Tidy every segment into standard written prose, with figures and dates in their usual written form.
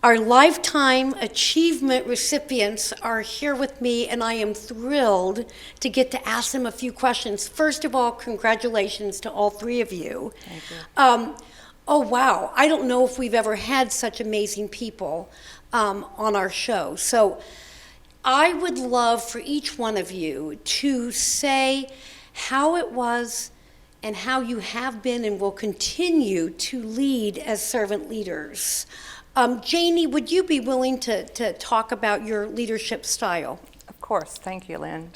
Our Lifetime Achievement recipients are here with me, and I am thrilled to get to ask them a few questions. First of all, congratulations to all three of you. Thank you. Oh, wow. I don't know if we've ever had such amazing people on our show. So I would love for each one of you to say how it was and how you have been and will continue to lead as servant leaders. Janie, would you be willing to talk about your leadership style? Of course. Thank you, Lynn.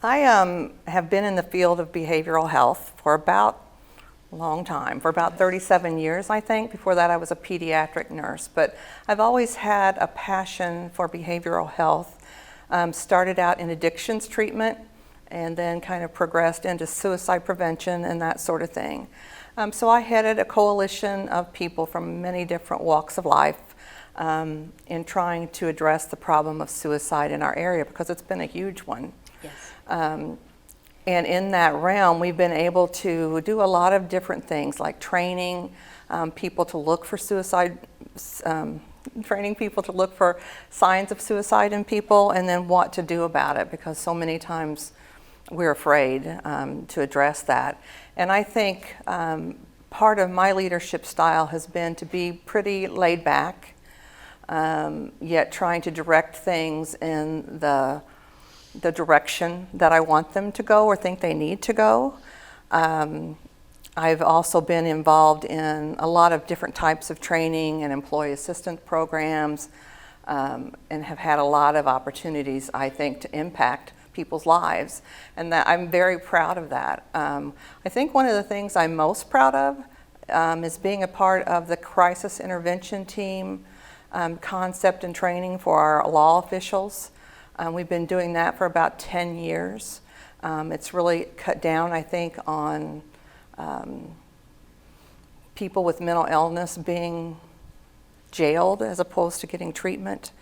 I have been in the field of behavioral health for about a long time, for about 37 years, I think. Before that, I was a pediatric nurse. But I've always had a passion for behavioral health. Started out in addictions treatment and then kind of progressed into suicide prevention and that sort of thing. So I headed a coalition of people from many different walks of life in trying to address the problem of suicide in our area, because it's been a huge one. Yes. And in that realm, we've been able to do a lot of different things, like training people to look for suicide, training people to look for signs of suicide in people, and then what to do about it, because so many times we're afraid to address that. And I think part of my leadership style has been to be pretty laid back, yet trying to direct things in the direction that I want them to go or think they need to go. I've also been involved in a lot of different types of training and employee assistance programs, and have had a lot of opportunities, I think, to impact people's lives, and that I'm very proud of that. I think one of the things I'm most proud of is being a part of the crisis intervention team concept and training for our law officials. We've been doing that for about 10 years. It's really cut down, I think, on people with mental illness being jailed as opposed to getting treatment.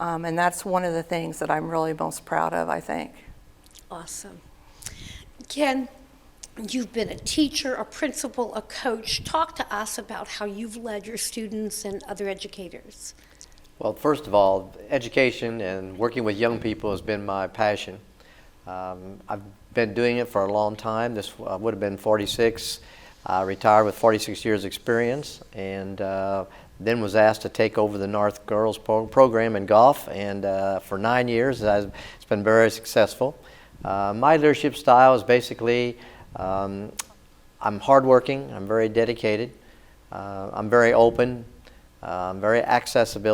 And that's one of the things that I'm really most proud of, I think. Awesome. Ken, you've been a teacher, a principal, a coach. Talk to us about how you've led your students and other educators. Well, first of all, education and working with young people has been my passion. I've been doing it for a long time. This would have been 46. I retired with 46 years experience, and then was asked to take over the North Girls program in golf, and for 9 years it's been very successful. My leadership style is basically I'm hardworking, I'm very dedicated, I'm very open, I'm very accessible,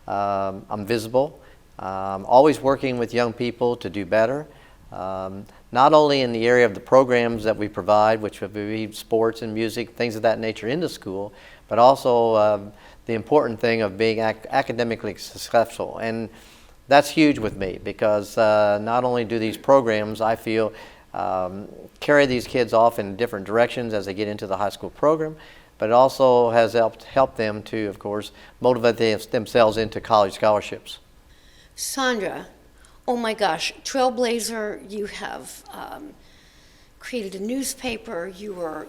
I'm visible, always working with young people to do better. Not only in the area of the programs that we provide, which would be sports and music, things of that nature in the school, but also the important thing of being academically successful. And that's huge with me, because not only do these programs, I feel, carry these kids off in different directions as they get into the high school program, but it also has helped them to, of course, motivate themselves into college scholarships. Sandra, oh my gosh, trailblazer, you have created a newspaper, you were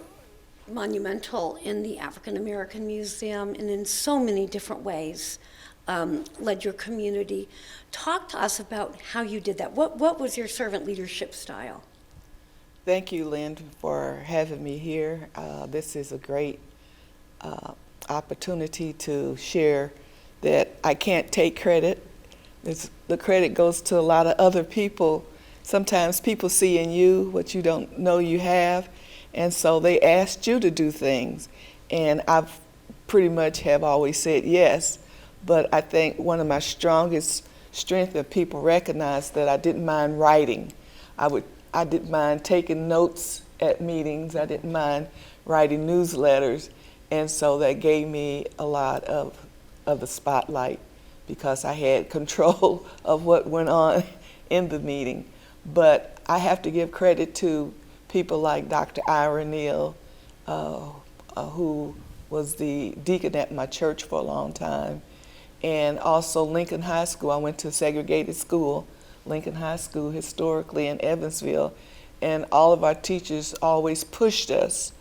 monumental in the African American Museum, and in so many different ways led your community. Talk to us about how you did that. What was your servant leadership style? Thank you, Lynn, for having me here. This is a great opportunity to share that I can't take credit. The credit goes to a lot of other people. Sometimes people see in you what you don't know you have, and so they asked you to do things, and I've pretty much have always said yes. But I think one of my strengths that people recognize that I didn't mind writing. I didn't mind taking notes at meetings. I didn't mind writing newsletters, and so that gave me a lot of the spotlight, because I had control of what went on in the meeting. But I have to give credit to people like Dr. Ira Neal, who was the deacon at my church for a long time, and also Lincoln High School. I went to a segregated school, Lincoln High School, historically in Evansville, and all of our teachers always pushed us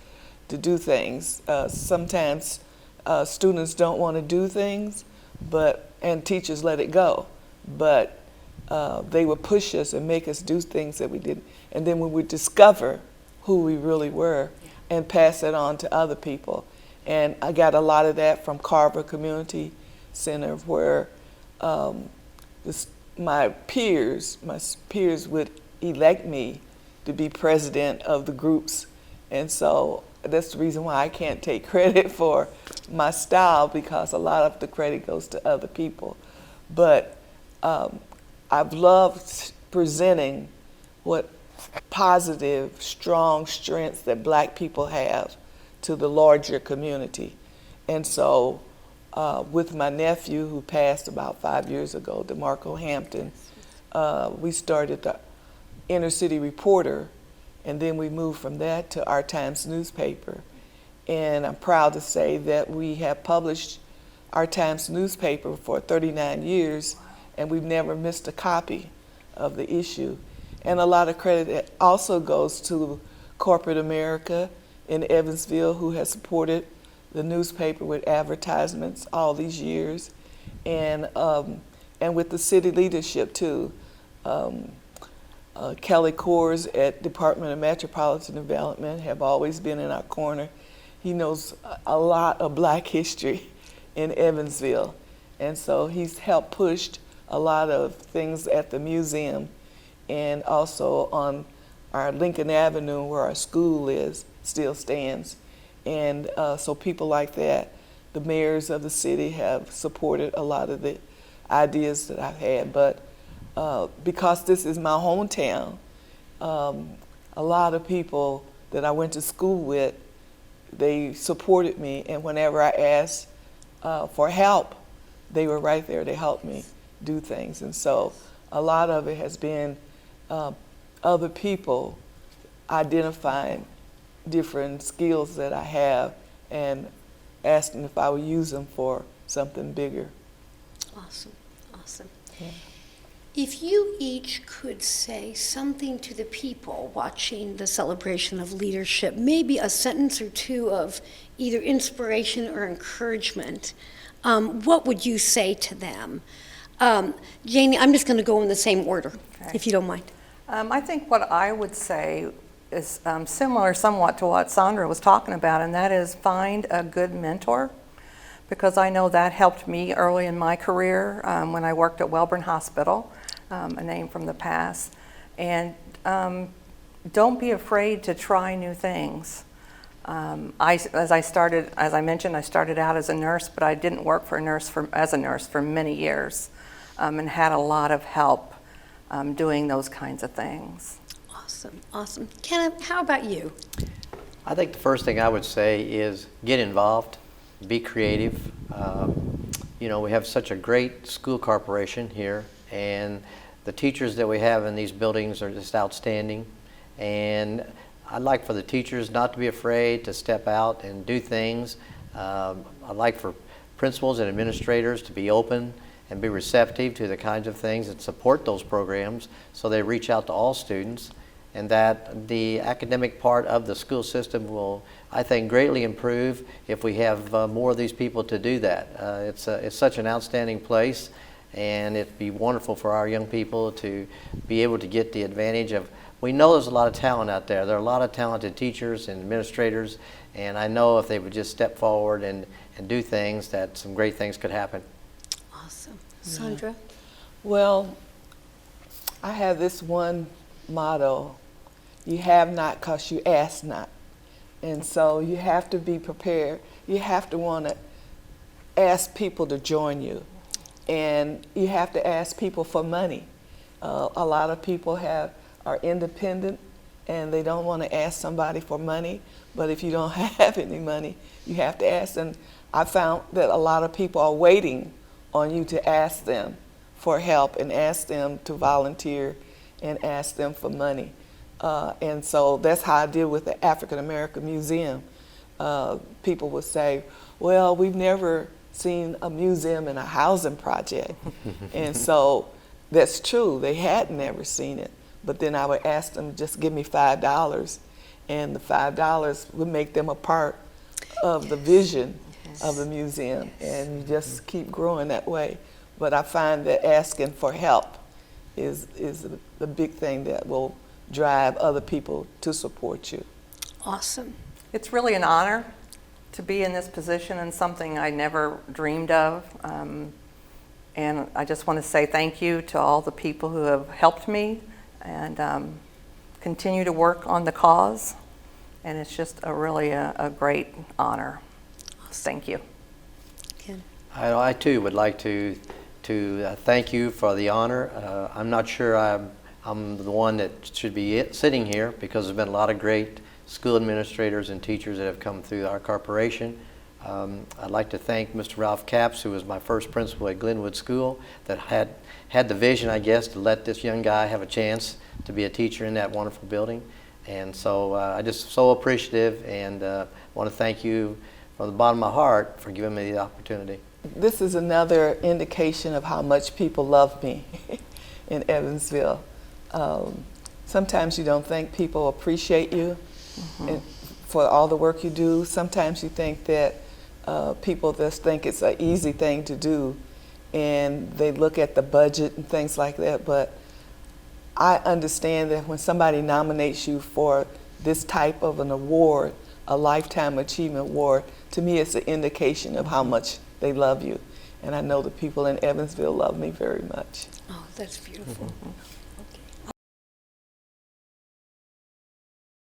to do things. Sometimes students don't want to do things, and teachers let it go. But they would push us and make us do things that we didn't. And then we would discover who we really were and pass it on to other people. And I got a lot of that from Carver Community Center, where my peers would elect me to be president of the groups. And so that's the reason why I can't take credit for my style, because a lot of the credit goes to other people. But I've loved presenting what positive, strong strengths that Black people have to the larger community. And so with my nephew, who passed about 5 years ago, DeMarco Hampton, we started the Inner City Reporter, and then we moved from that to Our Times newspaper. And I'm proud to say that we have published Our Times newspaper for 39 years, and we've never missed a copy of the issue. And a lot of credit also goes to corporate America in Evansville, who has supported the newspaper with advertisements all these years, and with the city leadership too. Kelly Kors at Department of Metropolitan Development have always been in our corner. He knows a lot of Black history in Evansville, and so he's helped push a lot of things at the museum, and also on our Lincoln Avenue, where our school is, still stands. And so people like that, the mayors of the city, have supported a lot of the ideas that I've had. But because this is my hometown, a lot of people that I went to school with, they supported me, and whenever I asked for help, they were right there to help me do things. And so a lot of it has been other people identifying different skills that I have and asking if I would use them for something bigger. Awesome, awesome. Yeah. If you each could say something to the people watching the celebration of leadership, maybe a sentence or two of either inspiration or encouragement, what would you say to them? Janie, I'm just going to go in the same order, Okay. if you don't mind. I think what I would say is similar somewhat to what Sandra was talking about, and that is find a good mentor, because I know that helped me early in my career when I worked at Welborn Hospital, a name from the past. And don't be afraid to try new things. As I mentioned, I started out as a nurse, but I didn't work as a nurse for many years, and had a lot of help doing those kinds of things. Awesome, awesome. Kenneth, how about you? I think the first thing I would say is get involved, be creative. You know, we have such a great school corporation here, and the teachers that we have in these buildings are just outstanding. And I'd like for the teachers not to be afraid to step out and do things. I'd like for principals and administrators to be open and be receptive to the kinds of things and support those programs so they reach out to all students, and that the academic part of the school system will, I think, greatly improve if we have more of these people to do that. It's such an outstanding place, and it'd be wonderful for our young people to be able to get the advantage of, we know there's a lot of talent out there. There are a lot of talented teachers and administrators, and I know if they would just step forward and do things, that some great things could happen. Awesome. Sandra? Well, I have this one motto: you have not because you ask not. And so you have to be prepared. You have to want to ask people to join you. And you have to ask people for money. A lot of people are independent and they don't want to ask somebody for money. But if you don't have any money, you have to ask. And I found that a lot of people are waiting on you to ask them for help and ask them to volunteer and ask them for money. And so that's how I did with the African American Museum. People would say, well, we've never seen a museum in a housing project. And so that's true, they had never seen it. But then I would ask them, just give me $5, and the $5 would make them a part of the vision. of the museum, and you just keep growing that way. But I find that asking for help is the big thing that will drive other people to support you. Awesome. It's really an honor to be in this position and something I never dreamed of. And I just want to say thank you to all the people who have helped me and continue to work on the cause. And it's just really a great honor. Thank you. Ken. I too would like to thank you for the honor. I'm not sure I'm the one that should be sitting here, because there's been a lot of great school administrators and teachers that have come through our corporation. I'd like to thank Mr. Ralph Capps, who was my first principal at Glenwood School, that had the vision, I guess, to let this young guy have a chance to be a teacher in that wonderful building. And so I just so appreciative, and want to thank you from the bottom of my heart for giving me the opportunity. This is another indication of how much people love me in Evansville. Sometimes you don't think people appreciate you and for all the work you do. Sometimes you think that people just think it's an easy thing to do, and they look at the budget and things like that. But I understand that when somebody nominates you for this type of an award, a Lifetime Achievement Award, to me it's an indication of how much they love you. And I know the people in Evansville love me very much. Oh, that's beautiful.